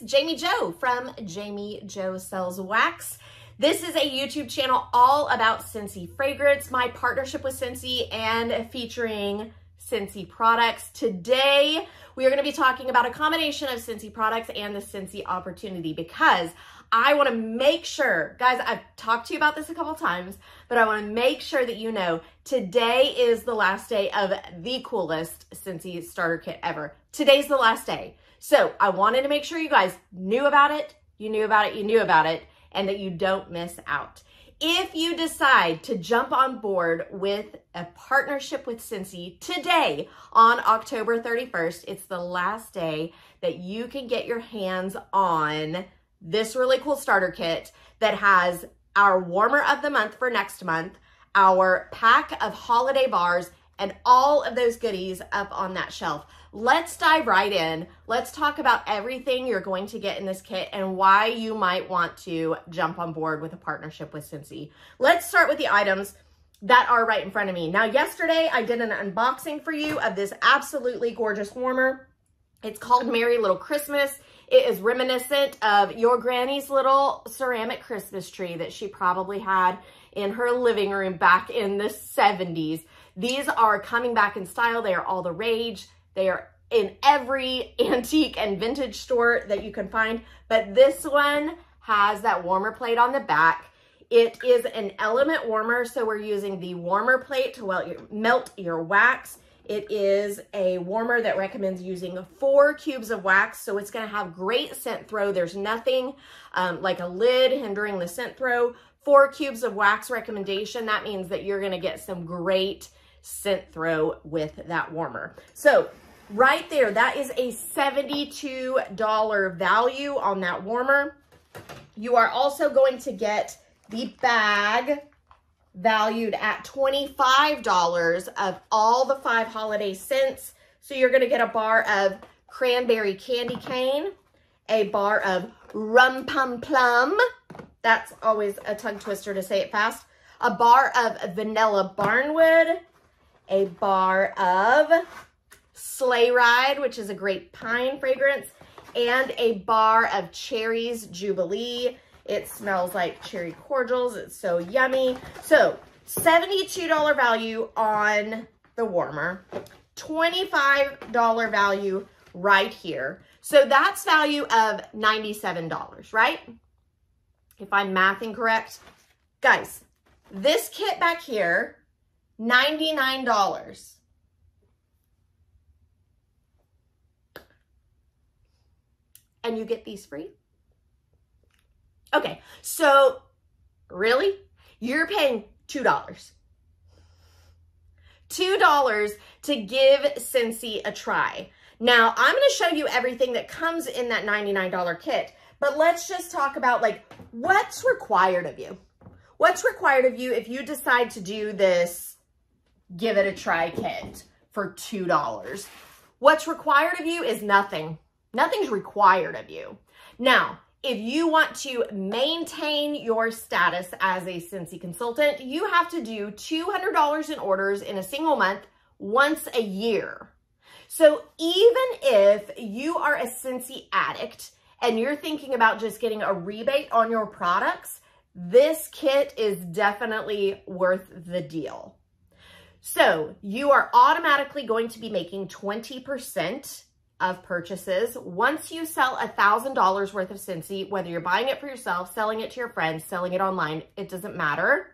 Jami Jo from Jami Jo Sells Wax. This is a YouTube channel all about Scentsy fragrance, my partnership with Scentsy, and featuring Scentsy products. Today, we are going to be talking about a combination of Scentsy products and the Scentsy opportunity, because I want to make sure, guys, I've talked to you about this a couple times, but I want to make sure that you know today is the last day of the coolest Scentsy starter kit ever. Today's the last day. So I wanted to make sure you guys knew about it, you knew about it, and that you don't miss out. If you decide to jump on board with a partnership with Scentsy today on October 31st, it's the last day that you can get your hands on this really cool starter kit that has our warmer of the month for next month, our pack of holiday bars, and all of those goodies up on that shelf. Let's dive right in. Let's talk about everything you're going to get in this kit and why you might want to jump on board with a partnership with Scentsy. Let's start with the items that are right in front of me. Now, yesterday I did an unboxing for you of this absolutely gorgeous warmer. It's called Merry Little Christmas. It is reminiscent of your granny's little ceramic Christmas tree that she probably had in her living room back in the 70s. These are coming back in style. They are all the rage. They are in every antique and vintage store that you can find, but this one has that warmer plate on the back. It is an element warmer, so we're using the warmer plate to melt your wax. It is a warmer that recommends using 4 cubes of wax, so it's going to have great scent throw. There's nothing like a lid hindering the scent throw. 4 cubes of wax recommendation. That means that you're going to get some great scent throw with that warmer. So right there, that is a $72 value on that warmer. You are also going to get the bag valued at $25 of all the 5 holiday scents. So you're going to get a bar of cranberry candy cane, a bar of rum pum plum. That's always a tongue twister to say it fast. A bar of vanilla barnwood, a bar of Sleigh Ride, which is a great pine fragrance, and a bar of Cherries Jubilee. It smells like cherry cordials. It's so yummy. So $72 value on the warmer, $25 value right here. So that's value of $97, right? If I'm mathing correct. Guys, this kit back here, $99. And you get these free? Okay, so really? You're paying $2. $2 to give Scentsy a try. Now, I'm going to show you everything that comes in that $99 kit, but let's just talk about like what's required of you. What's required of you if you decide to do this give it a try kit for $2? What's required of you is nothing. Nothing's required of you. Now, if you want to maintain your status as a Scentsy consultant, you have to do $200 in orders in a single month once a year. So even if you are a Scentsy addict and you're thinking about just getting a rebate on your products, this kit is definitely worth the deal. So you are automatically going to be making 20% of purchases once you sell $1,000 worth of Scentsy, whether you're buying it for yourself, selling it to your friends, selling it online, it doesn't matter.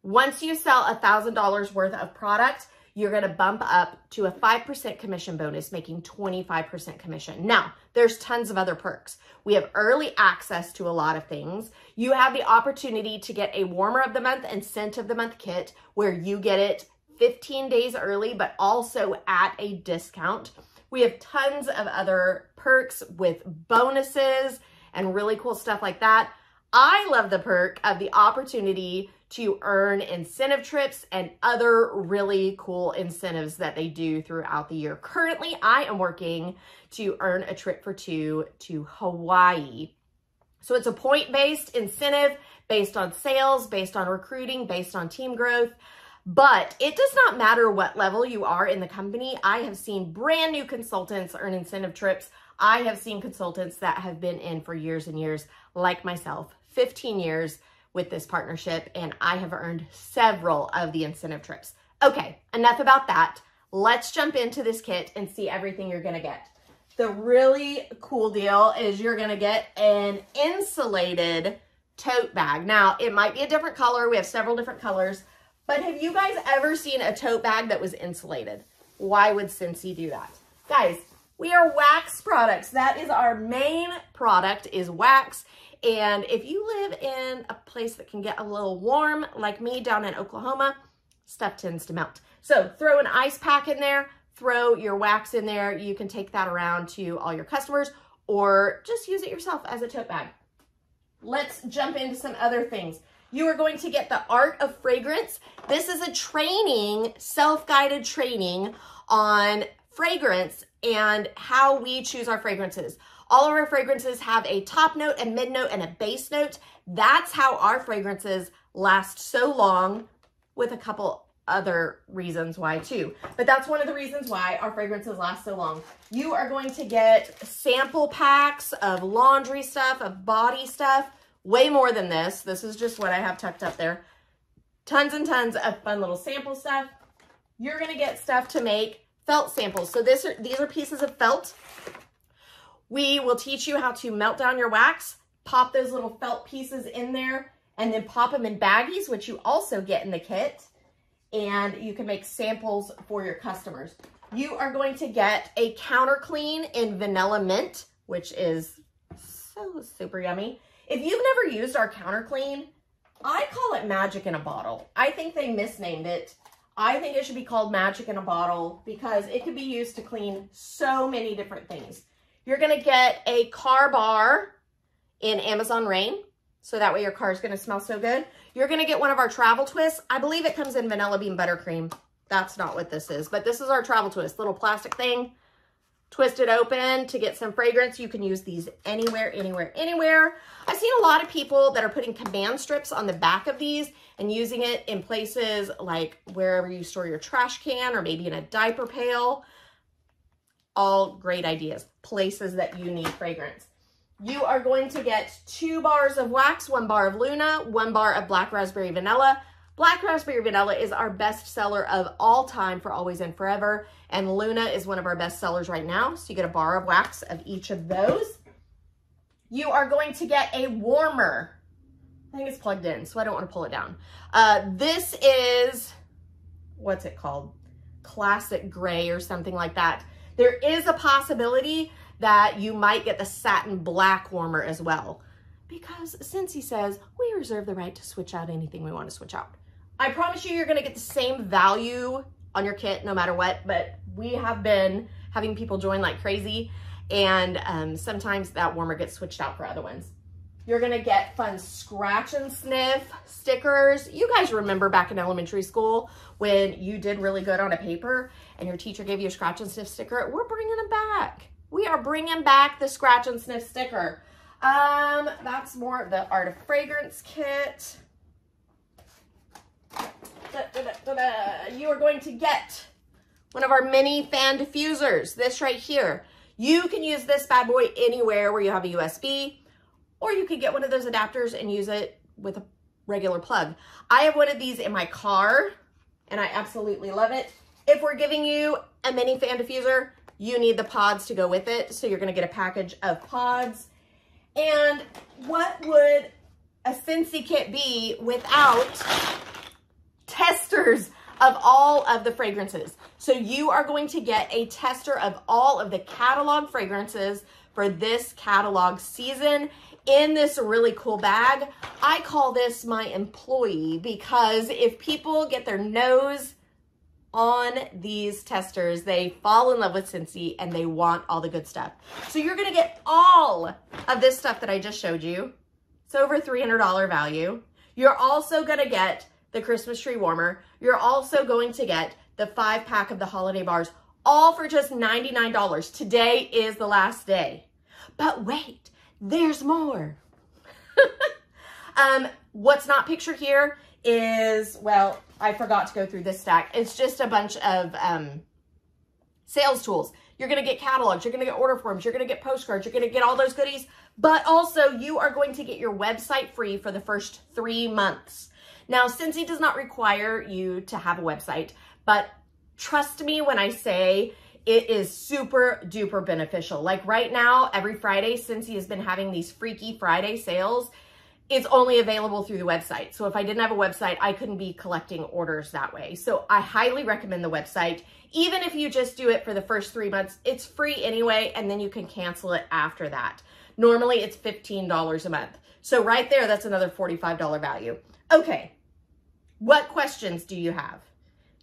Once you sell $1,000 worth of product, you're going to bump up to a 5% commission bonus, making 25% commission. Now, there's tons of other perks. We have early access to a lot of things. You have the opportunity to get a warmer of the month and scent of the month kit where you get it 15 days early, but also at a discount. We have tons of other perks with bonuses and really cool stuff like that. I love the perk of the opportunity to earn incentive trips and other really cool incentives that they do throughout the year. Currently, I am working to earn a trip for 2 to Hawaii. So it's a point-based incentive based on sales, based on recruiting, based on team growth. But it does not matter what level you are in the company. I have seen brand new consultants earn incentive trips. I have seen consultants that have been in for years and years, like myself, 15 years with this partnership, and I have earned several of the incentive trips. Okay, enough about that. Let's jump into this kit and see everything you're gonna get. The really cool deal is you're gonna get an insulated tote bag. Now, it might be a different color. We have several different colors, but have you guys ever seen a tote bag that was insulated? Why would Scentsy do that? Guys, we are wax products. That is our main product, is wax. And if you live in a place that can get a little warm, like me down in Oklahoma, stuff tends to melt. So throw an ice pack in there, throw your wax in there. You can take that around to all your customers or just use it yourself as a tote bag. Let's jump into some other things. You are going to get the Art of Fragrance. This is a training, self-guided training on fragrance and how we choose our fragrances. All of our fragrances have a top note, a mid note, and a base note. That's how our fragrances last so long, with a couple other reasons why too. But that's one of the reasons why our fragrances last so long. You are going to get sample packs of laundry stuff, of body stuff, way more than this. This is just what I have tucked up there. Tons and tons of fun little sample stuff. You're gonna get stuff to make felt samples. So these are pieces of felt. We will teach you how to melt down your wax, pop those little felt pieces in there, and then pop them in baggies, which you also get in the kit. And you can make samples for your customers. You are going to get a counter clean in vanilla mint, which is so super yummy. If you've never used our counter clean, I call it magic in a bottle. I think they misnamed it. I think it should be called magic in a bottle because it could be used to clean so many different things. You're gonna get a car bar in Amazon Rain, so that way your car is gonna smell so good. You're gonna get one of our travel twists. I believe it comes in vanilla bean buttercream. That's not what this is, but this is our travel twist, little plastic thing. Twist it open to get some fragrance. You can use these anywhere, anywhere, anywhere. I've seen a lot of people that are putting command strips on the back of these and using it in places like wherever you store your trash can or maybe in a diaper pail. All great ideas, places that you need fragrance. You are going to get 2 bars of wax, 1 bar of Luna, 1 bar of Black Raspberry Vanilla. Black Raspberry Vanilla is our best seller of all time for Always and Forever. And Luna is one of our best sellers right now. So you get a bar of wax of each of those. You are going to get a warmer. I think it's plugged in, so I don't want to pull it down. This is, what's it called? Classic gray or something like that. There is a possibility that you might get the satin black warmer as well, because Scentsy says we reserve the right to switch out anything we want to switch out. I promise you, you're going to get the same value on your kit no matter what, but we have been having people join like crazy, and sometimes that warmer gets switched out for other ones. You're going to get fun scratch and sniff stickers. You guys remember back in elementary school when you did really good on a paper and your teacher gave you a scratch and sniff sticker? We're bringing them back. We are bringing back the scratch and sniff sticker. That's more of the Art of Fragrance kit. You are going to get one of our mini fan diffusers, this right here. You can use this bad boy anywhere where you have a USB, or you could get one of those adapters and use it with a regular plug. I have one of these in my car, and I absolutely love it. If we're giving you a mini fan diffuser, you need the pods to go with it, so you're gonna get a package of pods. And what would a Scentsy kit be without testers of all of the fragrances? So you are going to get a tester of all of the catalog fragrances for this catalog season in this really cool bag. I call this my employee, because if people get their nose on these testers, they fall in love with Scentsy and they want all the good stuff. So you're gonna get all of this stuff that I just showed you. It's over $300 value. You're also gonna get the Christmas tree warmer. You're also going to get the 5-pack of the holiday bars, all for just $99. Today is the last day. But wait, there's more. What's not pictured here is, well, I forgot to go through this stack. It's just a bunch of sales tools. You're going to get catalogs. You're going to get order forms. You're going to get postcards. You're going to get all those goodies. But also, you are going to get your website free for the first 3 months. Now, Scentsy does not require you to have a website, but trust me when I say it is super duper beneficial. Like right now, every Friday, Scentsy has been having these Freaky Friday sales. It's only available through the website. So if I didn't have a website, I couldn't be collecting orders that way. So I highly recommend the website. Even if you just do it for the first 3 months, it's free anyway, and then you can cancel it after that. Normally it's $15 a month. So right there, that's another $45 value. Okay, what questions do you have?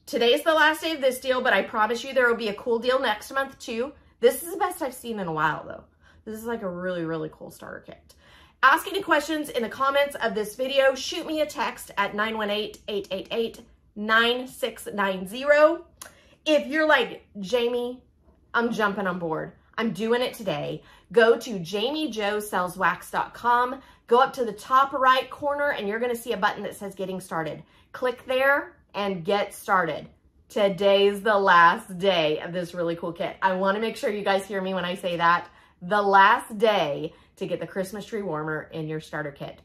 Today's the last day of this deal, but I promise you there will be a cool deal next month too. This is the best I've seen in a while though. This is like a really, really cool starter kit. Ask any questions in the comments of this video. Shoot me a text at 918-888-9690. If you're like, Jamie, I'm jumping on board. I'm doing it today. Go to JamiJoSellsWax.com. Go up to the top right corner and you're going to see a button that says Getting Started. Click there and get started. Today's the last day of this really cool kit. I want to make sure you guys hear me when I say that. The last day to get the Christmas tree warmer in your starter kit.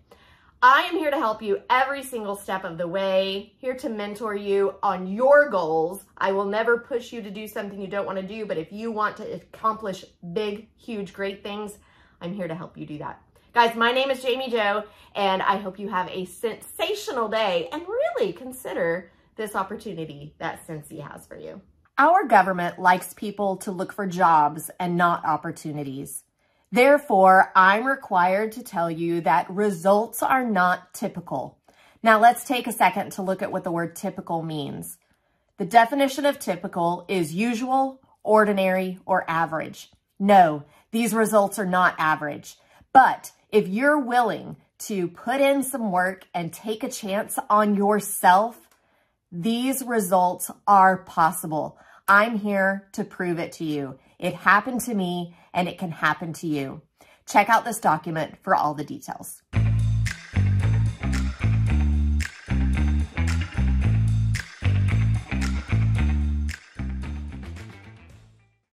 I am here to help you every single step of the way, here to mentor you on your goals. I will never push you to do something you don't want to do, but if you want to accomplish big, huge, great things, I'm here to help you do that. Guys, my name is Jami Jo, and I hope you have a sensational day and really consider this opportunity that Scentsy has for you. Our government likes people to look for jobs and not opportunities. Therefore, I'm required to tell you that results are not typical. Now, let's take a second to look at what the word typical means. The definition of typical is usual, ordinary, or average. No, these results are not average. But if you're willing to put in some work and take a chance on yourself, these results are possible. I'm here to prove it to you. It happened to me and it can happen to you. Check out this document for all the details.